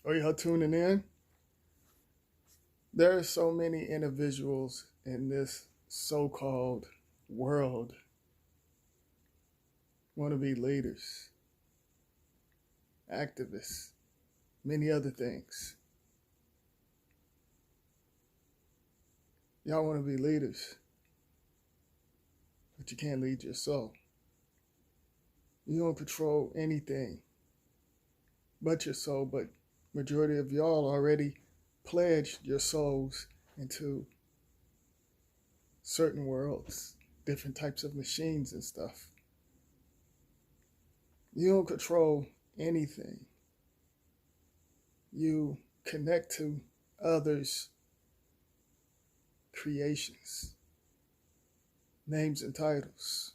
Are y'all tuning in? There are so many individuals in this so-called world want to be leaders, activists, many other things. Y'all want to be leaders, but you can't lead your soul. You don't control anything but your soul, but majority of y'all already pledged your souls into certain worlds, different types of machines and stuff. You don't control anything. You connect to others' creations, names and titles.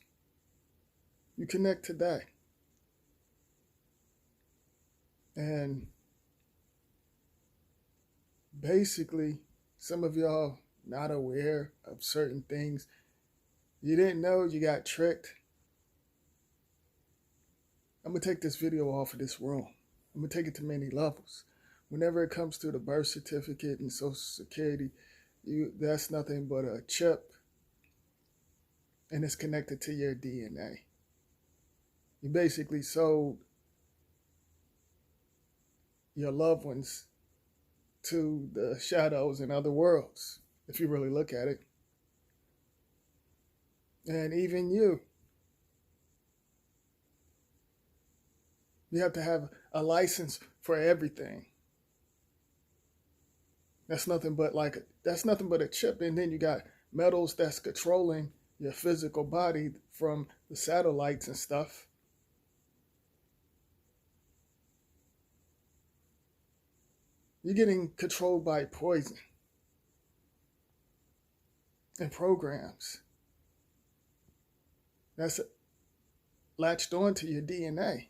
You connect to that. And basically, some of y'all not aware of certain things. You didn't know you got tricked. I'm going to take this video off of this room. I'm going to take it to many levels. Whenever it comes to the birth certificate and Social Security, that's nothing but a chip, and it's connected to your DNA. You basically sold your loved ones to the shadows and other worlds, if you really look at it. And even you have to have a license for everything. That's nothing but a chip, and then you got metals that's controlling your physical body from the satellites and stuff. You're getting controlled by poison and programs. That's latched onto your DNA.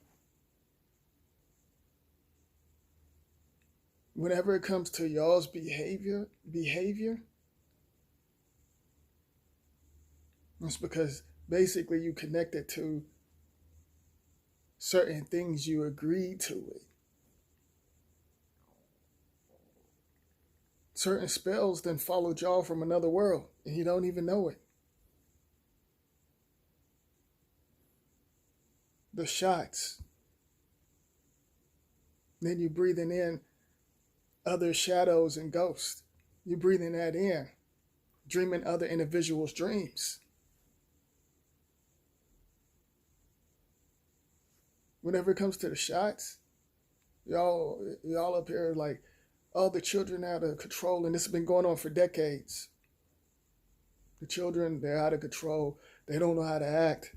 Whenever it comes to y'all's behavior, it's because basically you connected to certain things, you agreed to it. Certain spells then followed y'all from another world, and you don't even know it. The shots. Then you breathing in other shadows and ghosts. You breathing that in, dreaming other individuals' dreams. Whenever it comes to the shots, y'all up here like, oh, the children out of control, and this has been going on for decades. The children, they're out of control. They don't know how to act.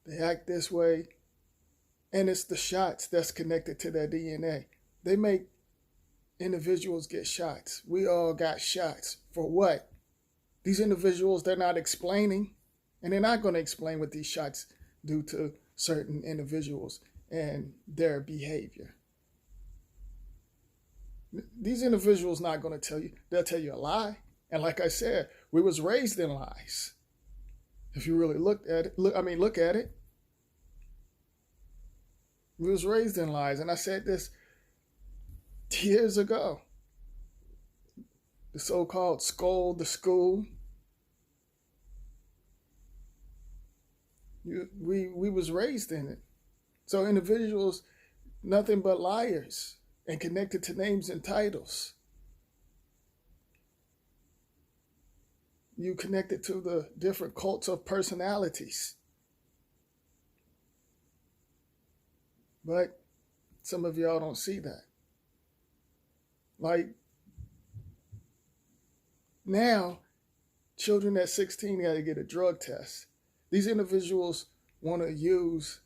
They act this way. And it's the shots that's connected to their DNA. They make individuals get shots. We all got shots. For what? These individuals, they're not explaining. And they're not going to explain what these shots do to certain individuals and their behavior. These individuals not going to tell you. They'll tell you a lie. And like I said, we was raised in lies. If you really look at it. We was raised in lies. And I said this years ago. The so-called the school. We was raised in it. So individuals, nothing but liars and connected to names and titles. You connected to the different cults of personalities. But some of y'all don't see that. Like now, children at 16 got to get a drug test. These individuals want to use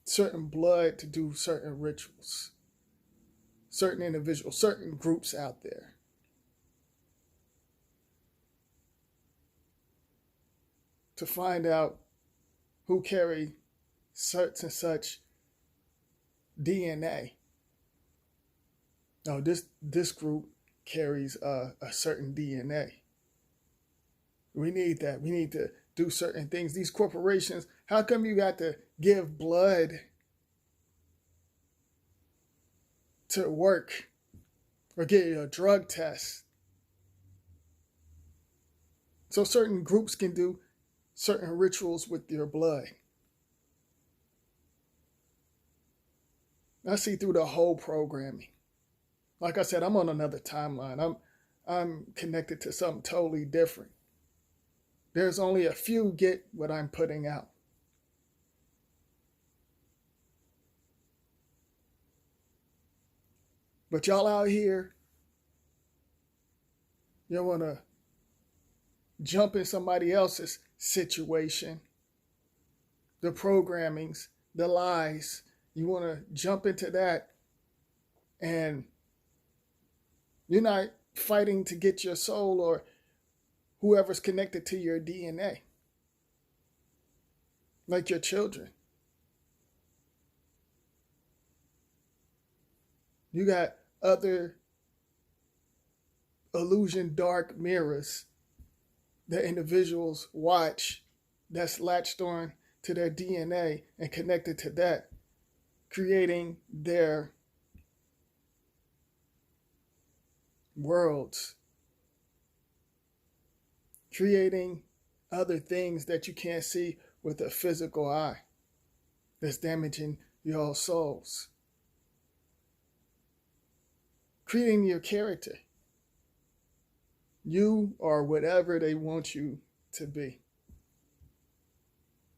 certain blood to do certain rituals. Certain individuals, certain groups out there. To find out who carry such and such DNA. No, this group carries a certain DNA. We need that. We need to do certain things. These corporations, how come you got to give blood to work or get a drug test. So certain groups can do certain rituals with your blood. I see through the whole programming. Like I said, I'm on another timeline. I'm connected to something totally different. There's only a few get what I'm putting out. But y'all out here, you want to jump in somebody else's situation, the programmings, the lies. You want to jump into that, and you're not fighting to get your soul or whoever's connected to your DNA, like your children. You got other illusion dark mirrors that individuals watch that's latched on to their DNA and connected to that, creating their worlds, creating other things that you can't see with a physical eye that's damaging your souls, creating your character. You are whatever they want you to be.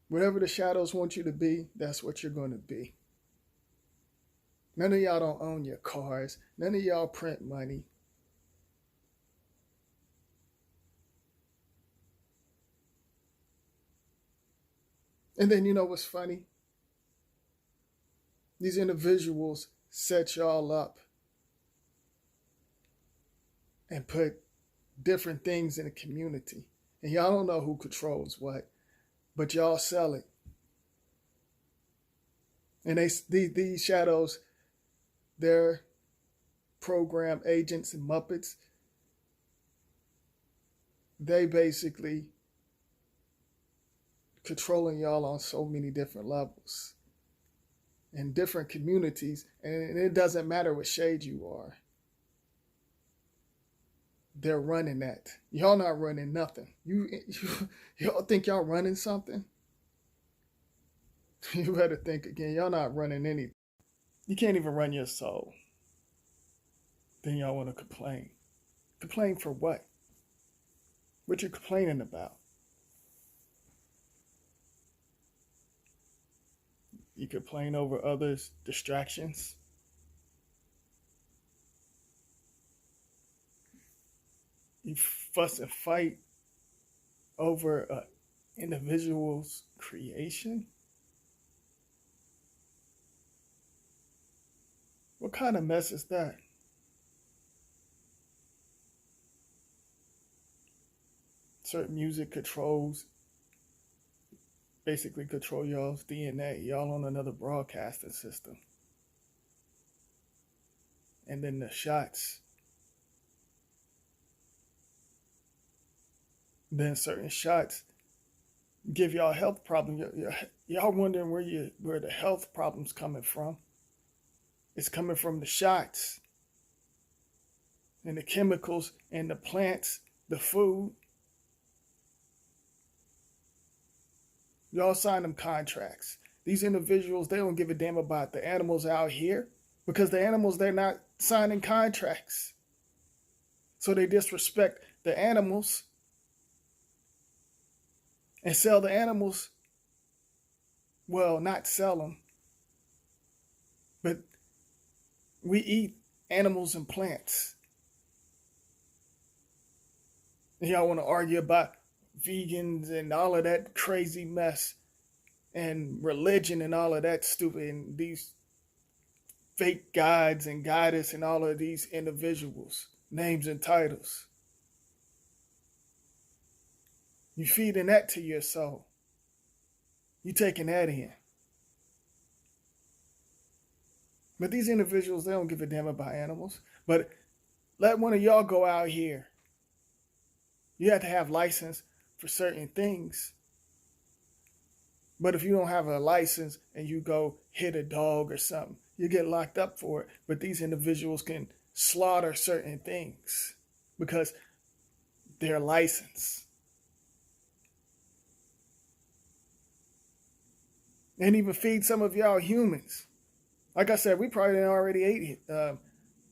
Whatever the shadows want you to be, that's what you're going to be. None of y'all don't own your cars. None of y'all print money. And then you know what's funny? These individuals set y'all up and put different things in the community. And y'all don't know who controls what, but y'all sell it. And these shadows, they're program agents and Muppets. They basically controlling y'all on so many different levels in different communities. And it doesn't matter what shade you are. They're running that. Y'all not running nothing. Y'all think y'all running something? You better think again. Y'all not running anything. You can't even run your soul. Then y'all want to complain. Complain for what? What you complaining about? You complain over others' distractions. You fuss and fight over an individual's creation? What kind of mess is that? Certain music basically control y'all's DNA. Y'all on another broadcasting system. And then the shots. Then certain shots give y'all health problems. Y'all wondering where the health problems coming from. It's coming from the shots and the chemicals and the plants, the food. Y'all sign them contracts. These individuals, they don't give a damn about the animals out here because the animals, they're not signing contracts. So they disrespect the animals and sell the animals. Well, not sell them, but we eat animals and plants. And y'all want to argue about vegans and all of that crazy mess and religion and all of that stupid and these fake guides and goddess and all of these individuals, names and titles. You feeding that to your soul. You taking that in. But these individuals, they don't give a damn about animals. But let one of y'all go out here. You have to have license for certain things. But if you don't have a license and you go hit a dog or something, You get locked up for it. But these individuals can slaughter certain things because they're licensed. And even feed some of y'all humans. Like I said, we probably already ate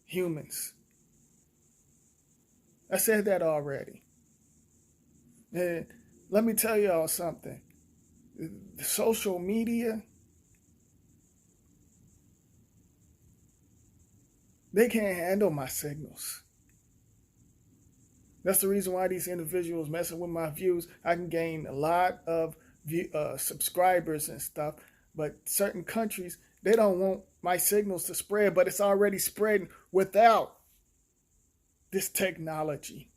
humans. I said that already. And let me tell y'all something. The social media, they can't handle my signals. That's the reason why these individuals messing with my views. I can gain a lot of subscribers and stuff, but certain countries, they don't want my signals to spread, but it's already spreading without this technology.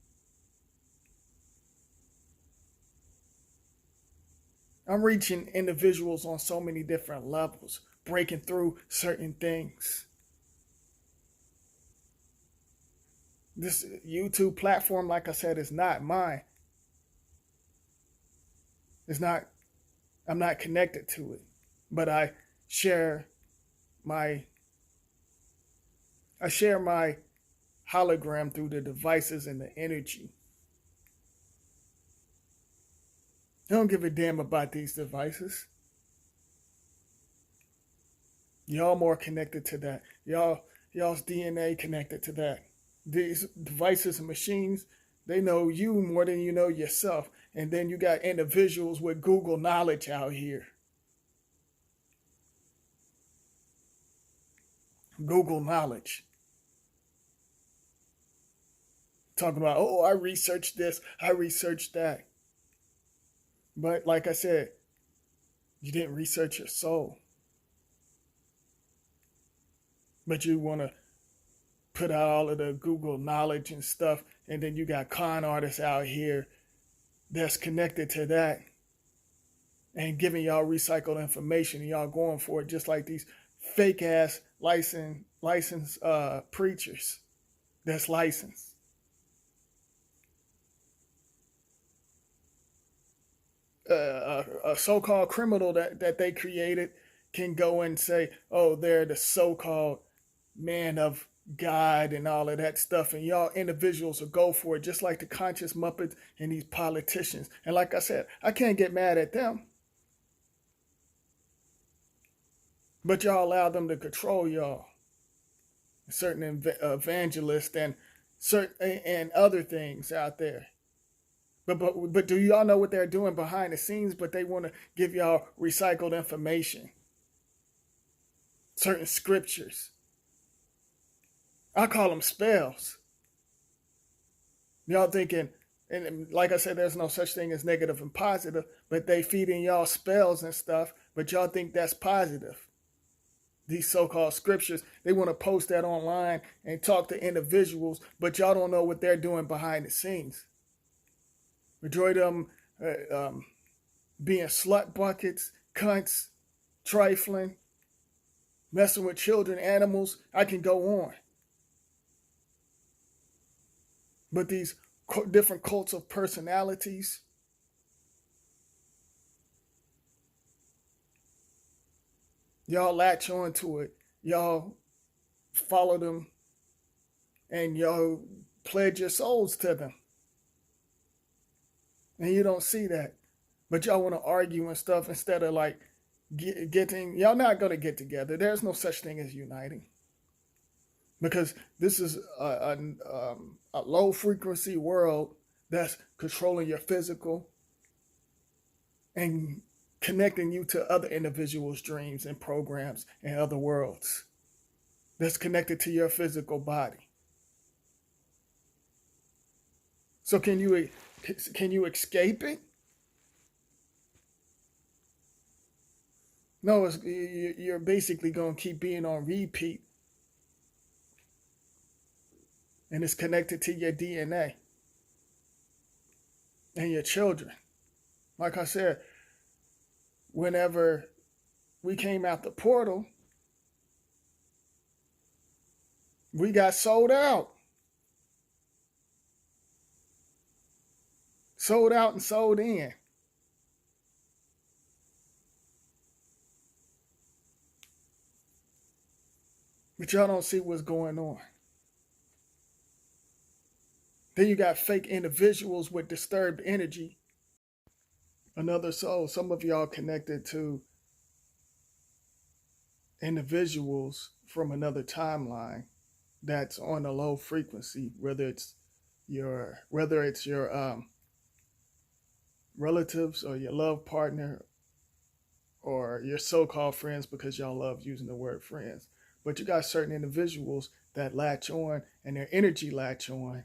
I'm reaching individuals on so many different levels, breaking through certain things. This YouTube platform, like I said, is not mine. I'm not connected to it, but I share my hologram through the devices and the energy. I don't give a damn about these devices. Y'all more connected to that. Y'all's DNA connected to that. These devices and machines, they know you more than you know yourself. And then you got individuals with Google knowledge out here. Google knowledge. Talking about, oh, I researched this, I researched that. But like I said, you didn't research your soul. But you want to put out all of the Google knowledge and stuff, and then you got con artists out here that's connected to that and giving y'all recycled information, and y'all going for it just like these fake ass licensed preachers that's licensed. A so-called criminal that they created can go and say, oh, they're the so-called man of God and all of that stuff, and y'all individuals will go for it just like the conscious Muppets and these politicians. And like I said, I can't get mad at them, but y'all allow them to control y'all. Certain evangelists and certain and other things out there. But do y'all know what they're doing behind the scenes? But they want to give y'all recycled information, certain scriptures. I call them spells. Y'all thinking, and like I said, there's no such thing as negative and positive, but they feeding y'all spells and stuff, but y'all think that's positive. These so-called scriptures, they want to post that online and talk to individuals, but y'all don't know what they're doing behind the scenes. Majority of them being slut buckets, cunts, trifling, messing with children, animals. I can go on. But these different cults of personalities, y'all latch on to it. Y'all follow them and y'all pledge your souls to them. And you don't see that. But y'all want to argue and stuff instead of like getting, y'all not going to get together. There's no such thing as uniting. Because this is a low frequency world that's controlling your physical and connecting you to other individuals' dreams and programs and other worlds that's connected to your physical body. So can you escape it? No, you're basically going to keep being on repeat. And it's connected to your DNA and your children. Like I said, whenever we came out the portal, we got sold out. Sold out and sold in. but y'all don't see what's going on. Then you got fake individuals with disturbed energy. Another soul. Some of y'all connected to individuals from another timeline that's on a low frequency, whether it's your relatives or your love partner or your so-called friends, because y'all love using the word friends. But you got certain individuals that latch on and their energy latch on,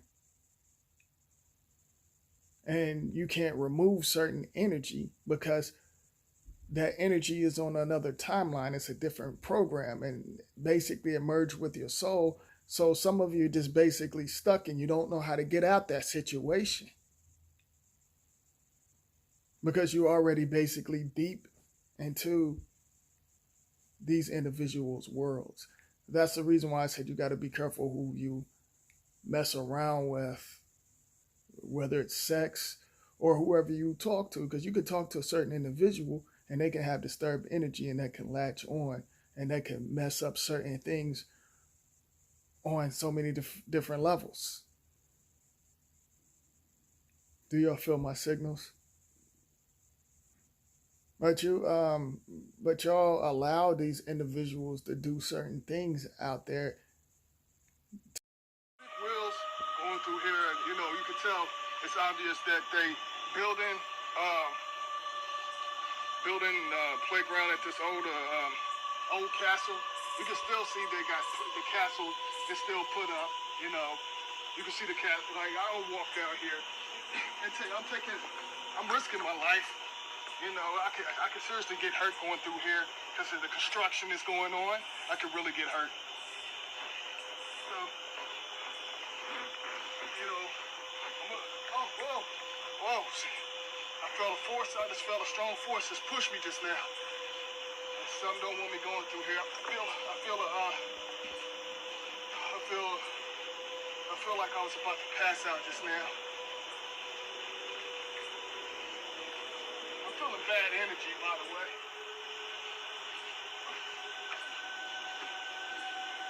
and you can't remove certain energy because that energy is on another timeline. It's a different program, and basically it merged with your soul. So some of you are just basically stuck and you don't know how to get out that situation because you're already basically deep into these individuals' worlds. That's the reason why I said you got to be careful who you mess around with, whether it's sex or whoever you talk to, because you could talk to a certain individual and they can have disturbed energy and that can latch on and that can mess up certain things on so many different levels. Do y'all feel my signals? But y'all allow these individuals to do certain things out there. Wheels going through here, and you can tell it's obvious that they building playground at this old castle. You can still see they got the castle is still put up. You can see the castle. Like, I don't walk down here and I'm risking my life. I could seriously get hurt going through here because the construction is going on. I could really get hurt. So, whoa. I just felt a strong force just push me just now. And something don't want me going through here. I feel like I was about to pass out just now. I'm feeling bad energy, by the way.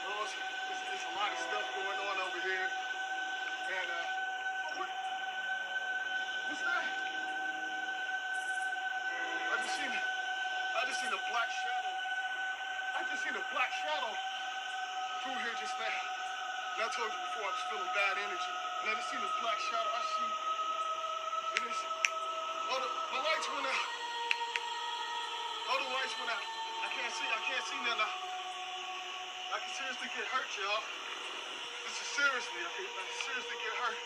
Well, there's a lot of stuff going on over here. And, what's that? I just seen a black shadow. Through here just now. And I told you before I was feeling bad energy. And I just seen a black shadow. My lights went out. All the lights went out. I can't see nothing. I can seriously get hurt, y'all. This is seriously, I can seriously get hurt.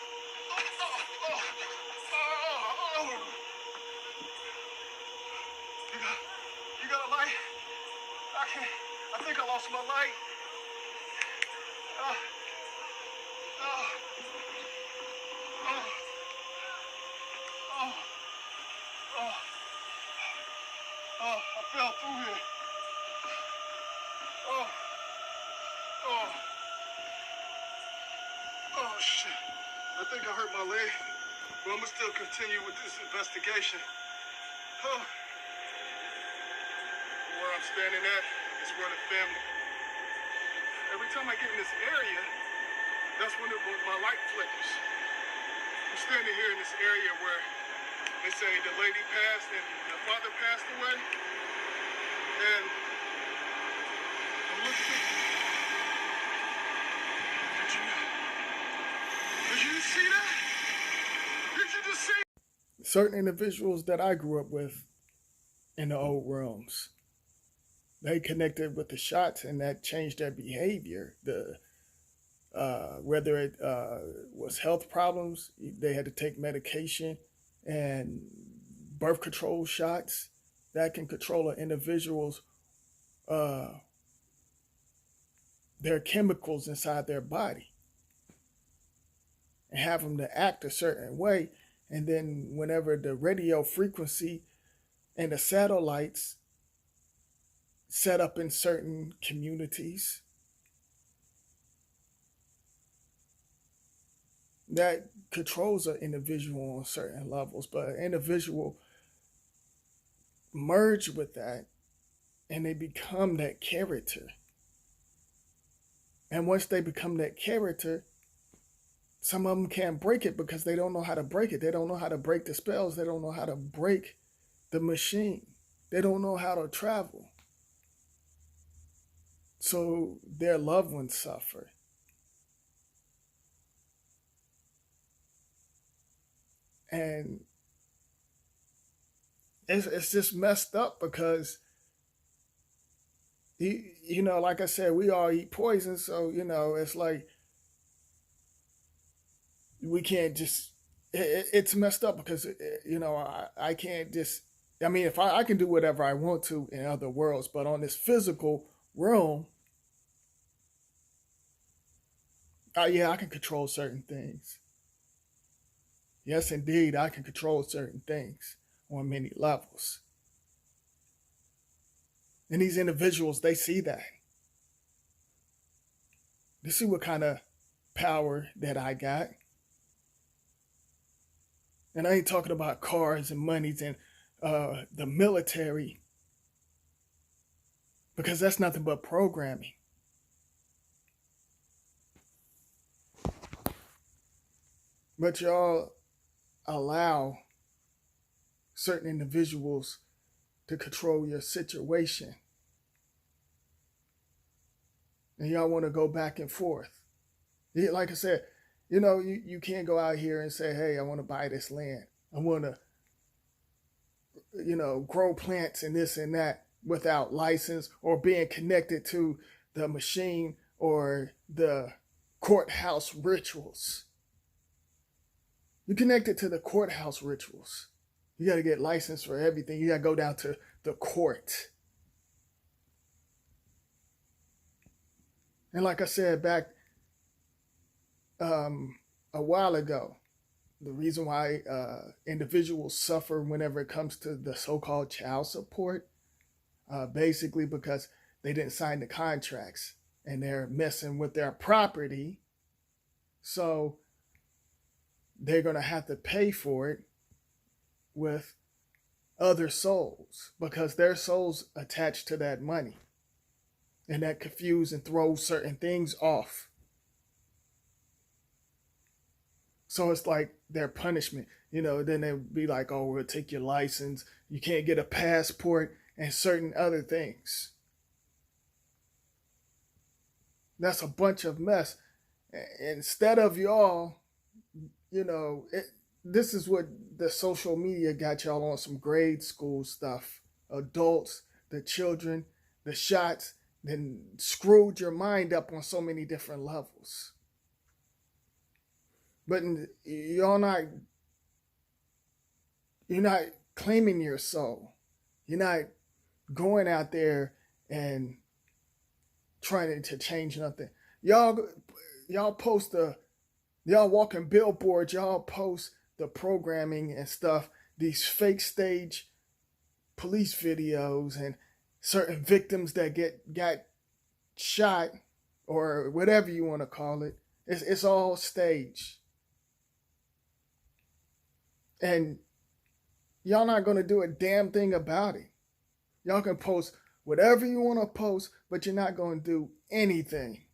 You got a light? I think I lost my light. I fell through here. Shit. I think I hurt my leg, but I'm gonna still continue with this investigation. Where I'm standing at is where the family. Every time I get in this area, that's when my light flickers. I'm standing here in this area where they say the lady passed and the father passed away. And I'm looking. Did you see that? Did you just see? Certain individuals that I grew up with in the old realms, they connected with the shots and that changed their behavior. Whether it was health problems, they had to take medication, and birth control shots that can control an individual's their chemicals inside their body and have them to act a certain way. And then whenever the radio frequency and the satellites set up in certain communities, that controls an individual on certain levels, but an individual merge with that and they become that character. And once they become that character, some of them can't break it because they don't know how to break it. They don't know how to break the spells. They don't know how to break the machine. They don't know how to travel. So their loved ones suffer. And it's just messed up because, like I said, we all eat poison. So, it's like we can't just, it's messed up because, I can't just, I mean, if I can do whatever I want to in other worlds, but on this physical realm, yeah, I can control certain things. Yes, indeed, I can control certain things on many levels. And these individuals, they see that. They see what kind of power that I got. And I ain't talking about cars and monies and the military, because that's nothing but programming. But y'all allow certain individuals to control your situation. And y'all want to go back and forth. Like I said, you can't go out here and say, hey, I want to buy this land. I want to, grow plants and this and that without license or being connected to the machine or the courthouse rituals. You're connected to the courthouse rituals. You got to get licensed for everything. You got to go down to the court. And like I said back a while ago, the reason why individuals suffer whenever it comes to the so-called child support, basically because they didn't sign the contracts and they're messing with their property. So they're going to have to pay for it with other souls because their souls attached to that money. And that confuse and throws certain things off. So it's like their punishment. Then they'll be like, oh, we'll take your license. You can't get a passport and certain other things. That's a bunch of mess. Instead of y'all, this is what the social media got y'all on, some grade school stuff. Adults, the children, the shots, then screwed your mind up on so many different levels. But you're not claiming your soul. You're not going out there and trying to change nothing. Y'all post y'all walking billboards, y'all post the programming and stuff, these fake stage police videos and certain victims that got shot or whatever you want to call it. It's all staged. And y'all not going to do a damn thing about it. Y'all can post whatever you want to post, but you're not going to do anything.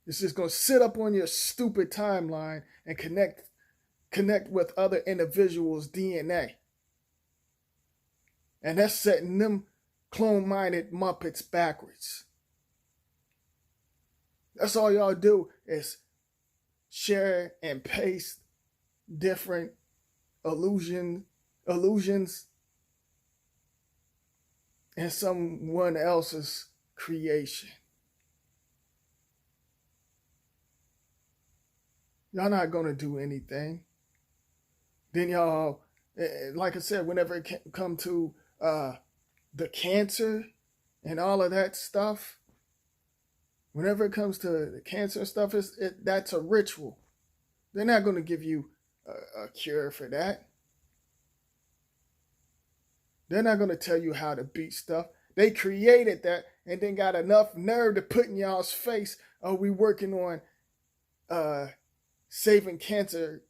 It's just going to sit up on your stupid timeline and connect with other individuals' DNA. And that's setting them clone-minded Muppets backwards. That's all y'all do is share and paste different illusions in someone else's creation. Y'all not going to do anything. Then y'all, like I said, whenever it come to the cancer and all of that stuff, whenever it comes to the cancer stuff, that's a ritual. They're not going to give you a cure for that. They're not going to tell you how to beat stuff. They created that and then got enough nerve to put in y'all's face, oh, we working on saving cancer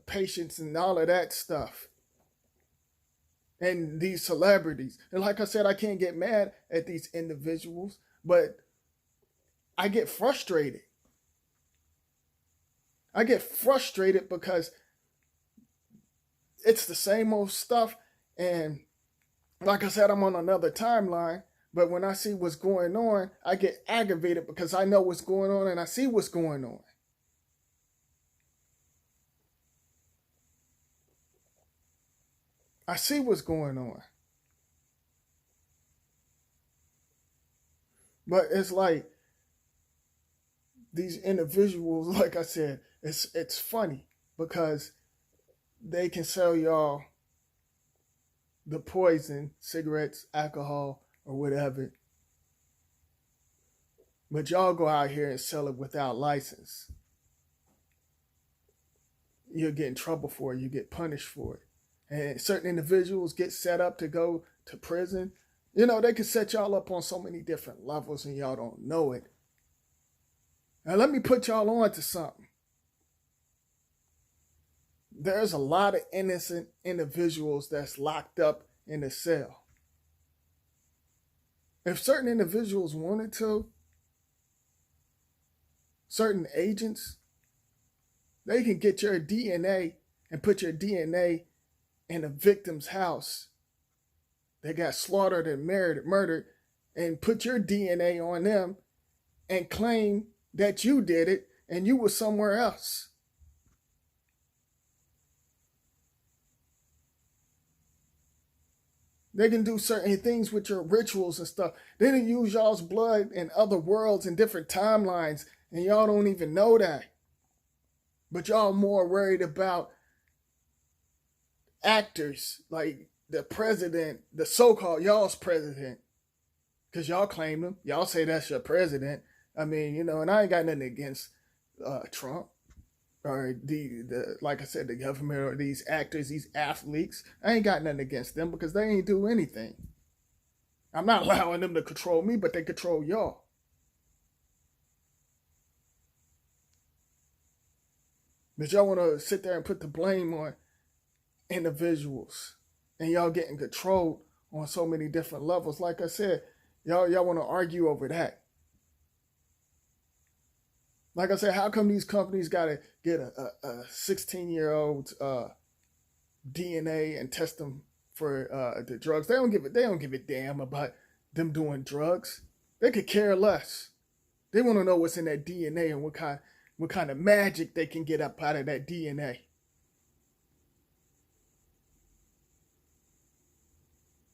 patients and all of that stuff. And these celebrities. And like I said, I can't get mad at these individuals, but I get frustrated. I get frustrated because it's the same old stuff. And like I said, I'm on another timeline. But when I see what's going on, I get aggravated because I know what's going on and I see what's going on. I see what's going on. But it's like these individuals, like I said, it's funny because they can sell y'all the poison, cigarettes, alcohol, or whatever. But y'all go out here and sell it without license. You'll get in trouble for it. You get punished for it. And certain individuals get set up to go to prison. You know, they can set y'all up on so many different levels and y'all don't know it. Now, let me put y'all on to something. There's a lot of innocent individuals that's locked up in a cell. If certain individuals wanted to, certain agents, they can get your DNA and put your DNA in a victim's house. They got slaughtered and murdered, and put your DNA on them and claim that you did it and you were somewhere else. They can do certain things with your rituals and stuff. They didn't use y'all's blood in other worlds and different timelines, and y'all don't even know that. But y'all more worried about actors like the president, the so-called y'all's president, because y'all claim him. Y'all say that's your president. I mean, you know, and I ain't got nothing against Trump or the like I said, the government or these actors, these athletes. I ain't got nothing against them because they ain't do anything. I'm not allowing them to control me, but they control y'all. But y'all want to sit there and put the blame on individuals, and y'all getting controlled on so many different levels. Like I said, y'all want to argue over that. Like I said, how come these companies got to get a 16-year-old's DNA and test them for the drugs? They don't give a damn about them doing drugs. They could care less. They want to know what's in that DNA and what kind of magic they can get up out of that DNA.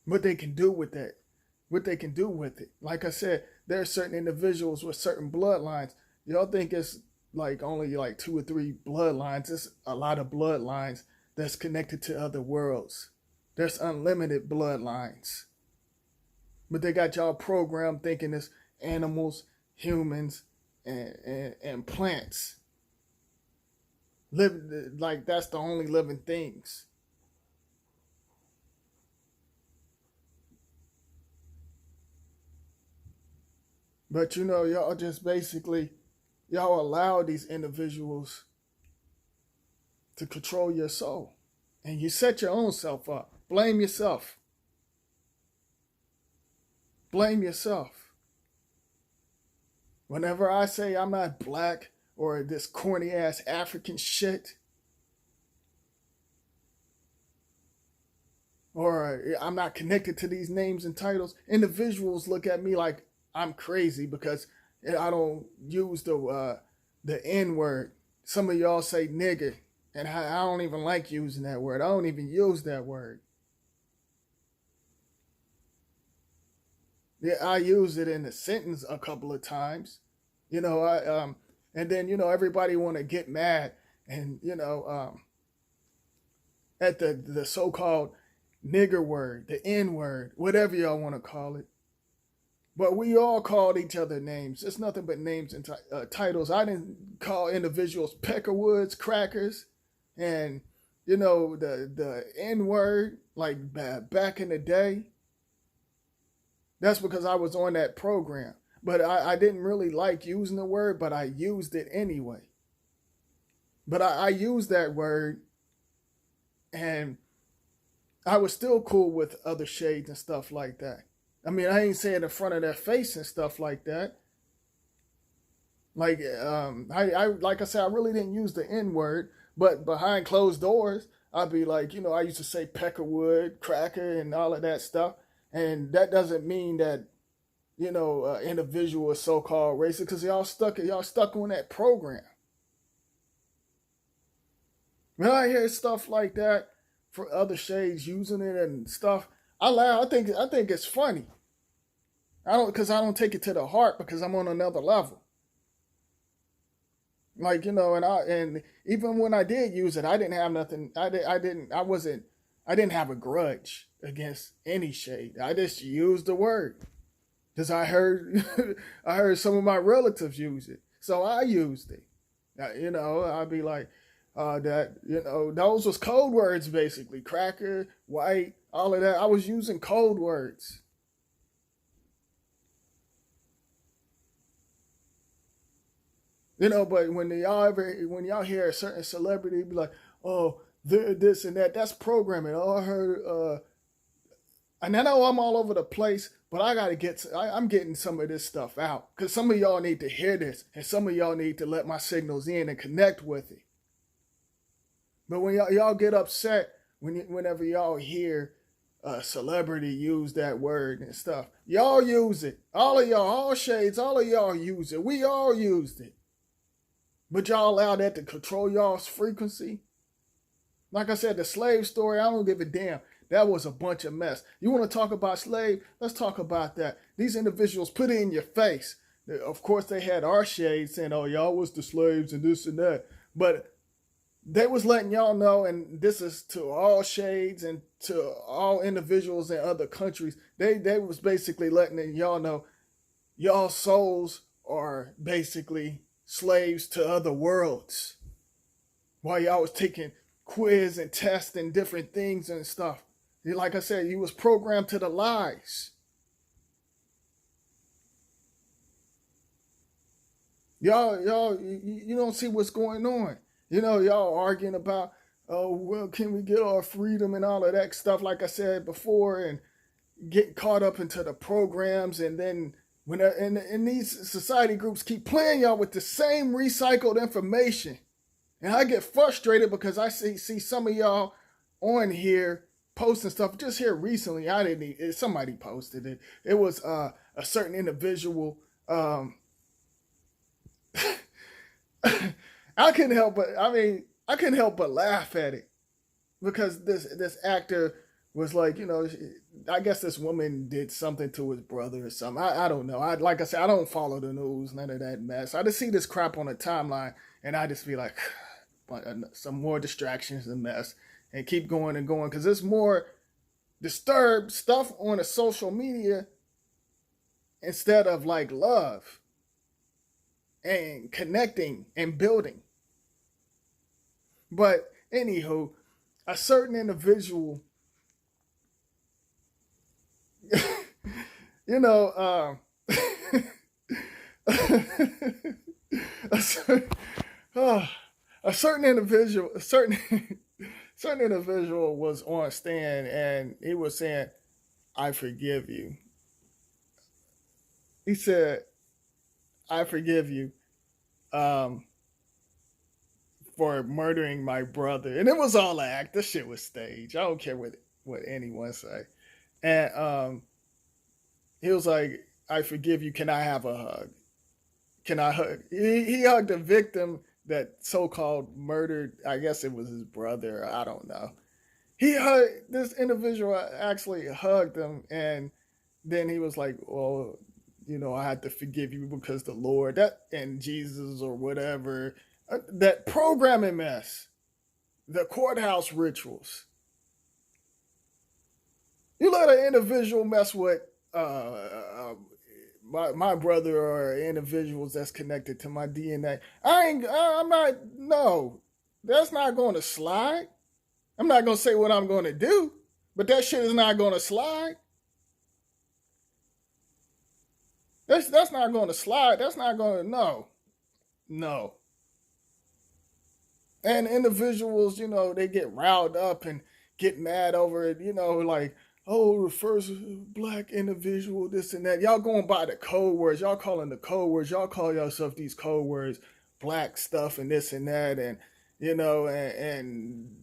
What they can do with that. What they can do with it. Like I said, there are certain individuals with certain bloodlines. Y'all think it's like only like 2 or 3 bloodlines. It's a lot of bloodlines that's connected to other worlds. There's unlimited bloodlines. But they got y'all programmed thinking it's animals, humans, and plants. Live like that's the only living things. But you know, y'all just basically, y'all allow these individuals to control your soul. And you set your own self up. Blame yourself. Blame yourself. Whenever I say I'm not black or this corny ass African shit, or I'm not connected to these names and titles, individuals look at me like I'm crazy because I don't use the N word. Some of y'all say nigger, and I don't even like using that word. I don't even use that word. Yeah, I use it in a sentence a couple of times. You know, and then you know everybody want to get mad, and you know, at the so-called nigger word, the N word, whatever y'all want to call it. But we all called each other names. It's nothing but names and titles. I didn't call individuals peckerwoods, crackers, and you know the N word like back in the day. That's because I was on that program. But I didn't really like using the word, but I used it anyway. But I used that word, and I was still cool with other shades and stuff like that. I mean, I ain't saying it in front of their face and stuff like that. Like like I said, I really didn't use the N word, but behind closed doors, I'd be like, I used to say peckerwood, cracker, and all of that stuff, and that doesn't mean that individual is so called racist because y'all stuck on that program. When I hear stuff like that for other shades using it and stuff, I laugh. I think it's funny. I don't take it to the heart because I'm on another level. Like and even when I did use it, I didn't have nothing. I didn't have a grudge against any shade. I just used the word because I heard I heard some of my relatives use it, so I used it. I'd be like, that those was code words basically, cracker, white, all of that. I was using code words. But when y'all hear a certain celebrity be like, oh, they're this and that, that's programming. Oh, I heard, and I know I'm all over the place, but I'm getting some of this stuff out because some of y'all need to hear this, and some of y'all need to let my signals in and connect with it. But when y'all get upset whenever y'all hear a celebrity use that word and stuff, y'all use it. All of y'all, all shades, all of y'all use it. We all used it. But y'all allow that to control y'all's frequency. Like I said, the slave story, I don't give a damn. That was a bunch of mess. You want to talk about slave? Let's talk about that. These individuals put it in your face. Of course, they had our shades saying, oh, y'all was the slaves and this and that. But they was letting y'all know, and this is to all shades and to all individuals in other countries. They was basically letting y'all know y'all souls are basically slaves to other worlds. While y'all was taking quiz and tests and different things and stuff. Like I said, you was programmed to the lies. Y'all, you don't see what's going on. Y'all arguing about, oh, well, can we get our freedom and all of that stuff, like I said before, and get caught up into the programs, and then and these society groups keep playing y'all with the same recycled information. And I get frustrated because I see some of y'all on here posting stuff. Just here recently, somebody posted it. It was a certain individual. I couldn't help but laugh at it because this actor was like, I guess this woman did something to his brother or something. I don't know. Like I said, I don't follow the news, none of that mess. I just see this crap on the timeline and I just be like, some more distractions and mess, and keep going and going because there's more disturbed stuff on the social media instead of like love and connecting and building. But anywho, a certain individual, you know, a certain, a certain individual, certain individual was on stand and he was saying, "I forgive you." He said, "I forgive you for murdering my brother," and it was all an act. This shit was staged. I don't care what anyone say. And he was like, "I forgive you. Can I have a hug? Can I hug?" He hugged the victim that so-called murdered. I guess it was his brother. I don't know. He hugged this individual. Actually hugged him, and then he was like, "Well, I had to forgive you because the Lord that and Jesus or whatever." That programming mess, the courthouse rituals. You let an individual mess with my brother or individuals that's connected to my DNA. I'm not. No, that's not going to slide. I'm not going to say what I'm going to do, but that shit is not going to slide. That's not going to slide. That's not going to no. And individuals, they get riled up and get mad over it, like, oh, the first black individual, this and that. Y'all going by the code words. Y'all calling the code words. Y'all call yourself these code words, black stuff and this and that. And, and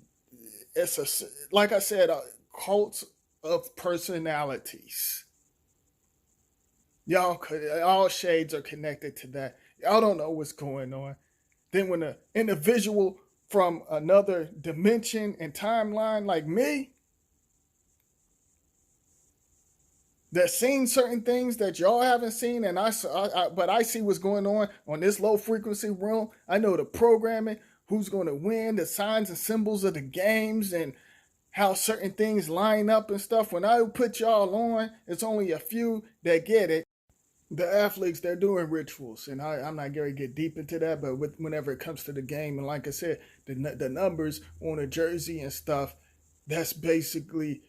it's like I said, a cult of personalities. Y'all, all shades are connected to that. Y'all don't know what's going on. Then when an individual from another dimension and timeline like me, that's seen certain things that y'all haven't seen, and but I see what's going on this low frequency realm. I know the programming, who's going to win, the signs and symbols of the games, and how certain things line up and stuff. When I put y'all on, it's only a few that get it. The athletes, they're doing rituals, and I'm not going to get deep into that, but whenever it comes to the game, and like I said, the numbers on a jersey and stuff, that's basically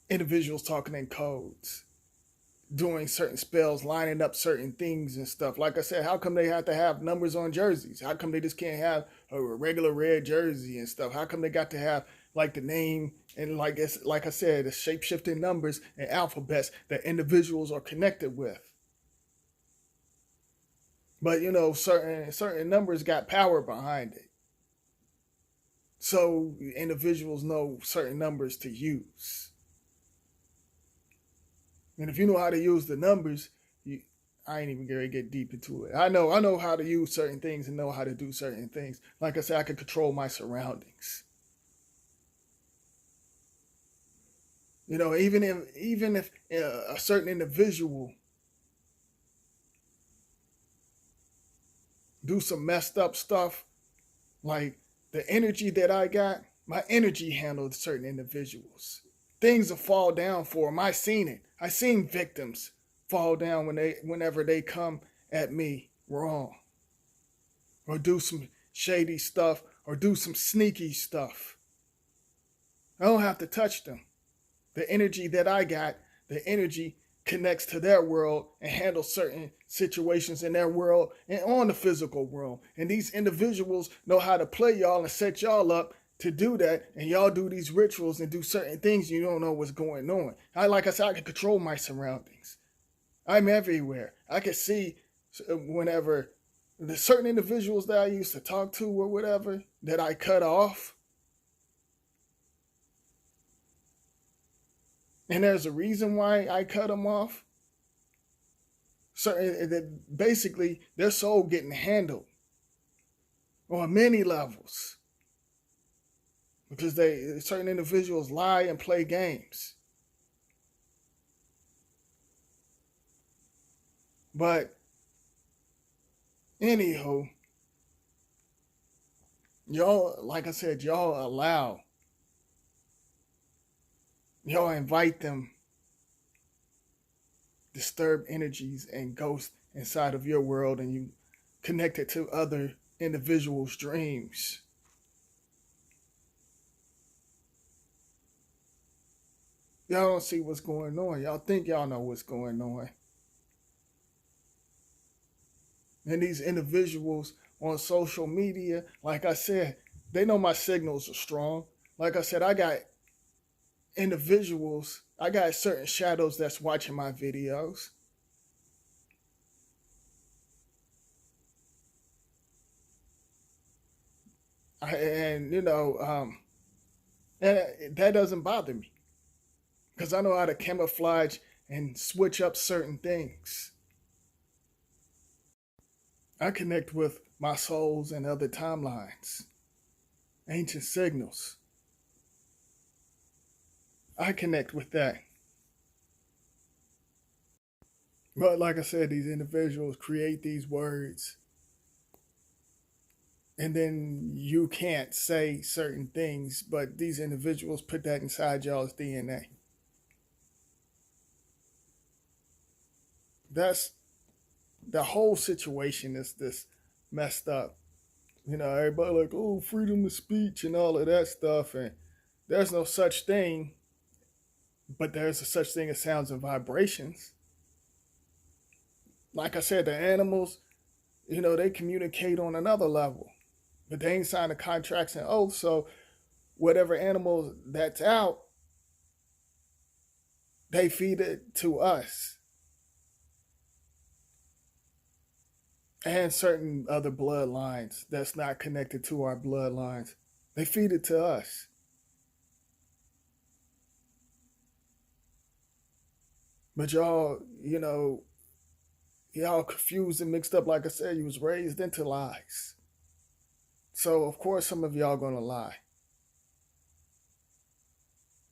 individuals talking in codes, doing certain spells, lining up certain things and stuff. Like I said, how come they have to have numbers on jerseys? How come they just can't have a regular red jersey and stuff? How come they got to have like the name and like I said, the shape-shifting numbers and alphabets that individuals are connected with? But certain numbers got power behind it. So individuals know certain numbers to use. And if you know how to use the numbers, I ain't even gonna get deep into it. I know how to use certain things and know how to do certain things. Like I said, I can control my surroundings. Even if a certain individual do some messed up stuff, like the energy that I got, my energy handled certain individuals. Things will fall down for them. I seen it. I seen victims fall down whenever they come at me wrong, or do some shady stuff, or do some sneaky stuff. I don't have to touch them. The energy that I got, the energy connects to their world and handles certain situations in their world and on the physical world. And these individuals know how to play y'all and set y'all up to do that, and y'all do these rituals and do certain things, you don't know what's going on. Like I said, I can control my surroundings. I'm everywhere. I can see whenever the certain individuals that I used to talk to or whatever that I cut off. And there's a reason why I cut them off. So basically, their soul getting handled on many levels. Because certain individuals lie and play games. But anywho, y'all, like I said, y'all invite them disturbed energies and ghosts inside of your world, and you connect it to other individuals' dreams. Y'all don't see what's going on. Y'all think y'all know what's going on. And these individuals on social media, like I said, they know my signals are strong. Like I said, I got individuals, I got certain shadows that's watching my videos. And that doesn't bother me, because I know how to camouflage and switch up certain things. I connect with my souls and other timelines, ancient signals. I connect with that. But like I said, these individuals create these words, and then you can't say certain things, but these individuals put that inside y'all's DNA. That's the whole situation is this messed up. Everybody like, oh, freedom of speech and all of that stuff, and there's no such thing, but there's a such thing as sounds and vibrations. Like I said, the animals, they communicate on another level, but they ain't signed the contracts and oaths, so whatever animal that's out, They feed it to us and certain other bloodlines that's not connected to our bloodlines. They feed it to us. But y'all, y'all confused and mixed up. Like I said, you was raised into lies. So, of course, some of y'all going to lie.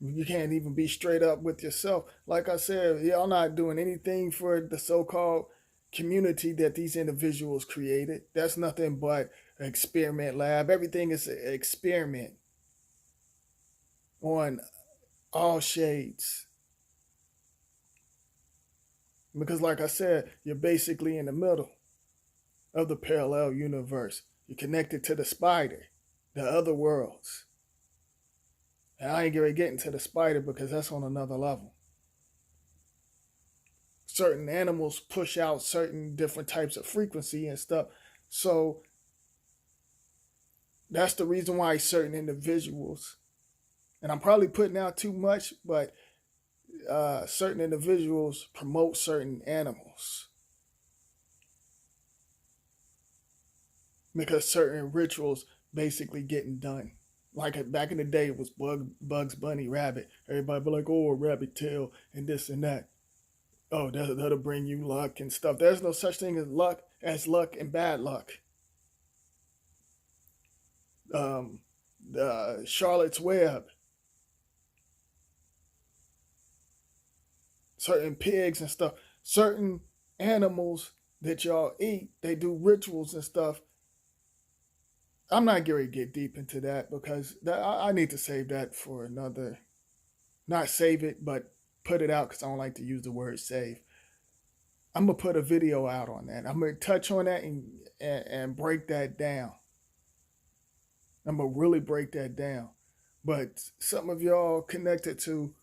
You can't even be straight up with yourself. Like I said, y'all not doing anything for the so-called community that these individuals created. That's nothing but an experiment lab. Everything is an experiment on all shades. Because like I said, you're basically in the middle of the parallel universe. You're connected to the spider, the other worlds. And I ain't going to get into the spider because that's on another level. Certain animals push out certain different types of frequency and stuff. So that's the reason why certain individuals, and I'm probably putting out too much, but certain individuals promote certain animals. Because certain rituals basically getting done. Like back in the day, it was Bugs Bunny, Rabbit. Everybody be like, oh, a rabbit tail and this and that. Oh, that'll bring you luck and stuff. There's no such thing as luck and bad luck. Charlotte's Web. Certain pigs and stuff. Certain animals that y'all eat, they do rituals and stuff. I'm not going to get deep into that because I need to save that for another. Not save it, but put it out because I don't like to use the word save. I'm going to put a video out on that. I'm going to touch on that and break that down. I'm going to really break that down. But some of y'all connected to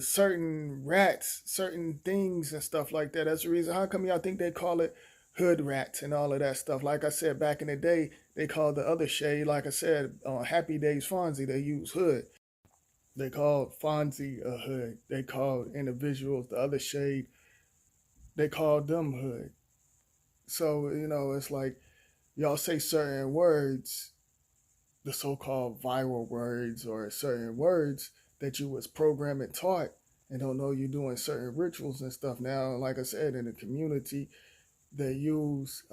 certain rats, certain things and stuff like that. That's the reason. How come y'all think they call it hood rats and all of that stuff? Like I said, back in the day, they called the other shade, like I said, on Happy Days Fonzie, they used hood. They called Fonzie a hood. They called individuals, the other shade, they called them hood. So, it's like y'all say certain words, the so-called viral words or certain words that you was programmed and taught and don't know you're doing certain rituals and stuff. Now, like I said, in the community, they use,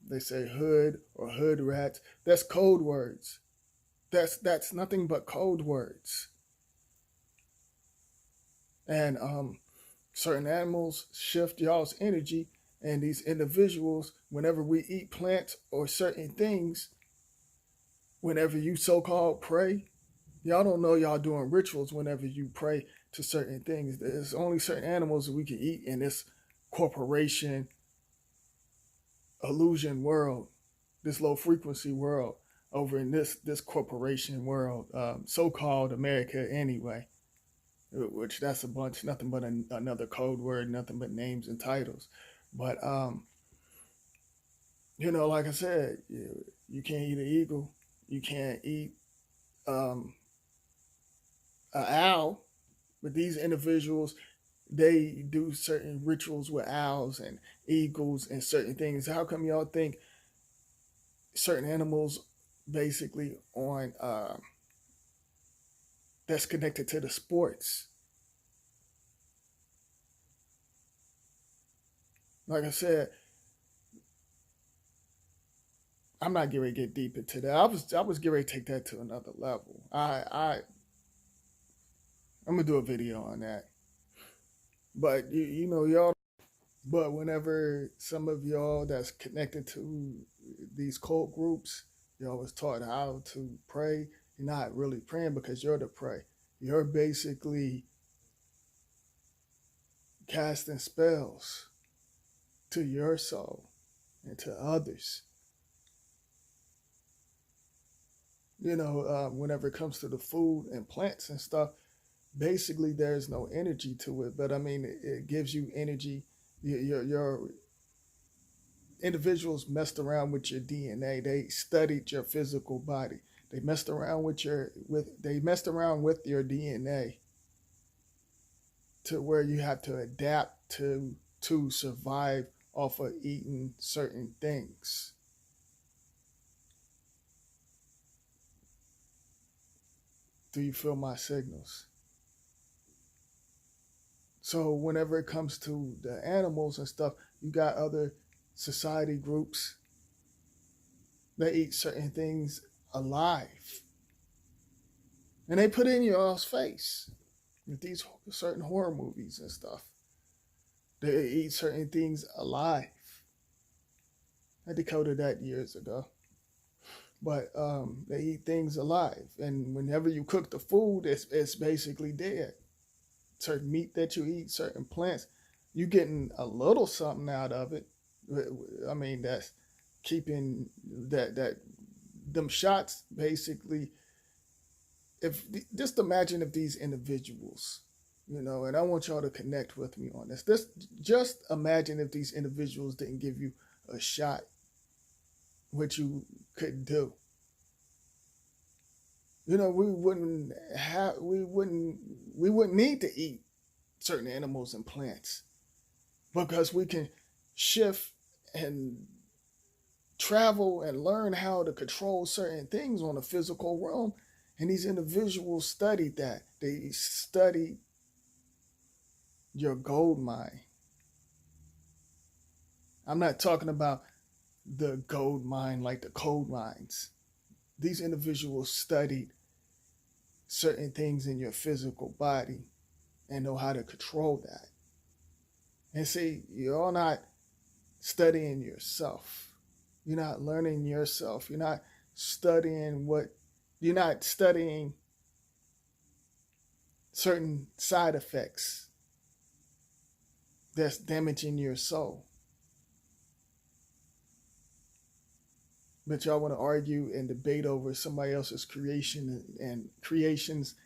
they say hood or hood rats. That's code words. That's nothing but code words. And certain animals shift y'all's energy, and these individuals, whenever we eat plants or certain things, whenever you so-called pray, y'all don't know y'all doing rituals whenever you pray to certain things. There's only certain animals that we can eat in this corporation illusion world, this low frequency world, over in this corporation world, so-called America anyway, which that's a bunch, nothing but another code word, nothing but names and titles. But, like I said, you can't eat an eagle. You can't eat an owl. But these individuals, they do certain rituals with owls and eagles and certain things. How come y'all think certain animals basically on that's connected to the sports? Like I said, I'm not getting ready to get deep into that. I was getting ready to take that to another level. I'm gonna do a video on that. But y'all. But whenever some of y'all that's connected to these cult groups, y'all was taught how to pray. You're not really praying because you're to pray. You're basically casting spells to your soul and to others. Whenever it comes to the food and plants and stuff, basically there's no energy to it. But I mean, it gives you energy. Your individuals messed around with your DNA. They studied your physical body. They messed around with your DNA. to where you have to adapt to survive off of eating certain things. Do you feel my signals? So whenever it comes to the animals and stuff, you got other society groups that eat certain things alive. And they put it in y'all's face with these certain horror movies and stuff. They eat certain things alive. I decoded that years ago. But they eat things alive. And whenever you cook the food, it's basically dead. Certain meat that you eat, certain plants, you're getting a little something out of it. I mean, that's keeping that them shots basically. If just imagine if these individuals, and I want y'all to connect with me on this. Just imagine if these individuals didn't give you a shot, what you could do. We wouldn't need to eat certain animals and plants, because we can shift and travel and learn how to control certain things on a physical realm. And these individuals studied that. They studied your gold mine. I'm not talking about the gold mine like the coal mines. These individuals studied certain things in your physical body and know how to control that. And see, you're not studying yourself. You're not learning yourself. You're not studying certain side effects that's damaging your soul. But y'all want to argue and debate over somebody else's creations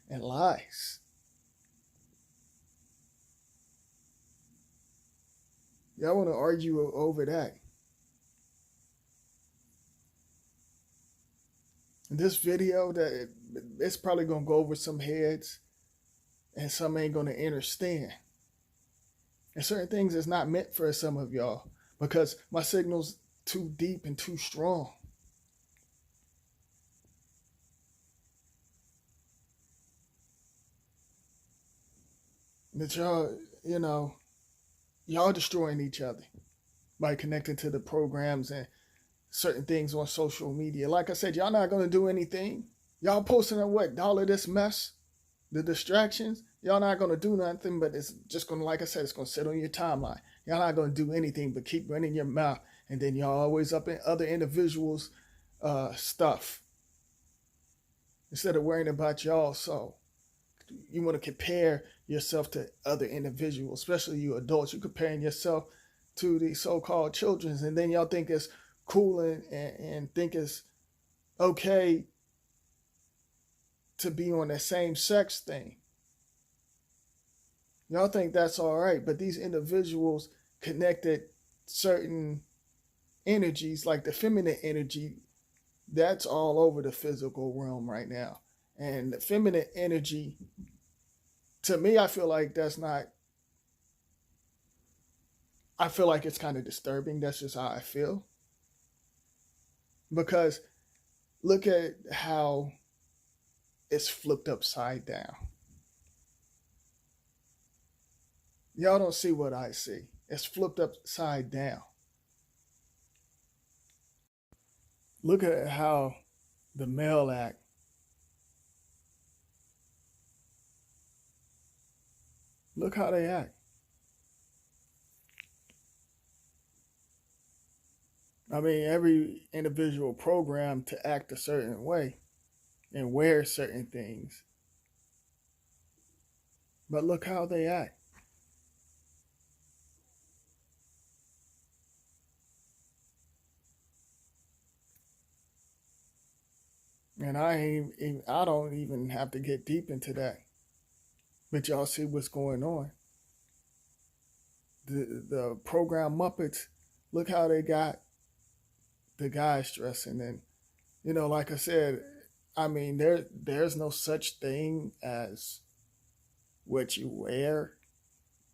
and lies. Y'all want to argue over that. This video, it's probably going to go over some heads and some ain't going to understand. And certain things is not meant for some of y'all because my signal's too deep and too strong. But y'all destroying each other by connecting to the programs and certain things on social media. Like I said, y'all not going to do anything. Y'all posting all of this mess, the distractions. Y'all not going to do nothing, but it's just going to, like I said, it's going to sit on your timeline. Y'all not going to do anything but keep running your mouth. And then y'all always up in other individuals' stuff instead of worrying about y'all. So you want to compare yourself to other individuals, especially you adults. You're comparing yourself to these so-called children, and then y'all think it's cool and think it's okay to be on that same sex thing. Y'all think that's all right, but these individuals connected certain energies, like the feminine energy, that's all over the physical realm right now. And the feminine energy, to me, I feel like it's kind of disturbing. That's just how I feel. Because look at how it's flipped upside down. Y'all don't see what I see. It's flipped upside down. Look at how the male act. Look how they act. I mean, every individual programmed to act a certain way and wear certain things. But look how they act. And I don't even have to get deep into that. But y'all see what's going on. The program Muppets, look how they got the guys dressing. And, like I said, I mean, there's no such thing as what you wear.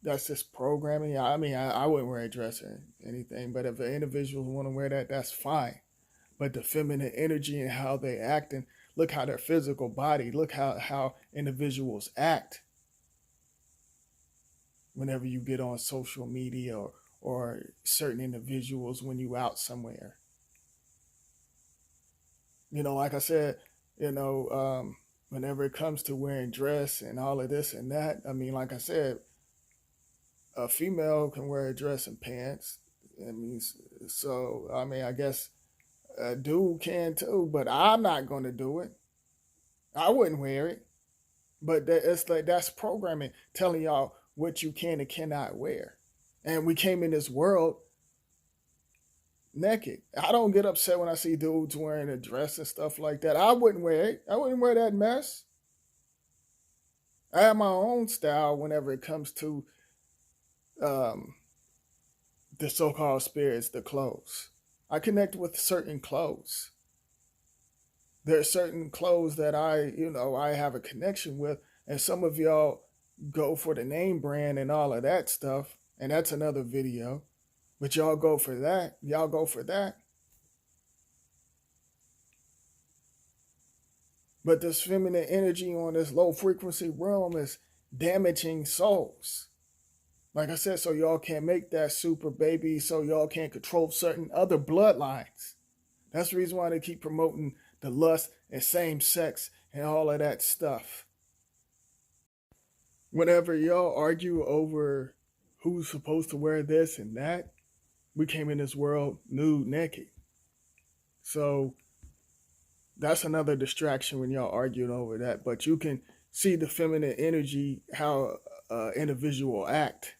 that's just programming. I mean, I wouldn't wear a dress or anything, but if an individual want to wear that, that's fine. But the feminine energy and how they act, and look how their physical body, look how individuals act whenever you get on social media, or certain individuals when you out somewhere. You know, like I said, whenever it comes to wearing dress and all of this and that, I mean, like I said, a female can wear a dress and pants. I mean, so, I mean, I guess a dude can too, but I'm not going to do it. I wouldn't wear it. But it's like, that's programming, telling y'all what you can and cannot wear. And we came in this world naked. I don't get upset when I see dudes wearing a dress and stuff like that. I wouldn't wear it. I wouldn't wear that mess. I have my own style whenever it comes to the so-called spirits, the clothes. I connect with certain clothes. There are certain clothes that I have a connection with, and some of y'all go for the name brand and all of that stuff, and that's another video. But y'all go for that. Y'all go for that. But this feminine energy on this low frequency realm is damaging souls. Like I said, so y'all can't make that super baby, so y'all can't control certain other bloodlines. That's the reason why they keep promoting the lust and same sex and all of that stuff. Whenever y'all argue over who's supposed to wear this and that, we came in this world nude, naked. So that's another distraction when y'all arguing over that. But you can see the feminine energy, how individual act.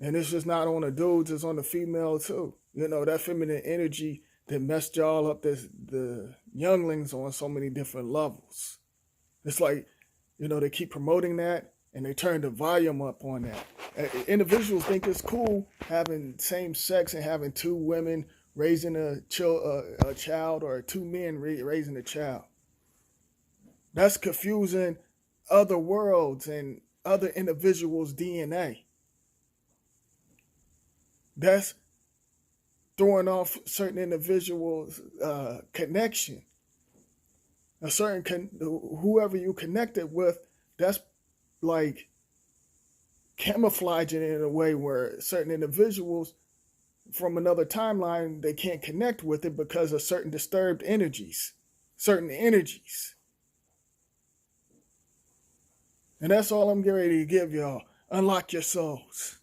And it's just not on the dudes, it's on the female too. You know, that feminine energy that messed y'all up, the younglings, on so many different levels. It's like, they keep promoting that and they turn the volume up on that. Individuals think it's cool having same sex and having two women raising a child, or two men raising a child. That's confusing other worlds and other individuals' DNA. That's throwing off certain individuals' connection. A certain whoever you connected with, that's like camouflaging it in a way where certain individuals from another timeline, they can't connect with it because of certain disturbed energies, certain energies. And that's all I'm getting ready to give y'all. Unlock your souls.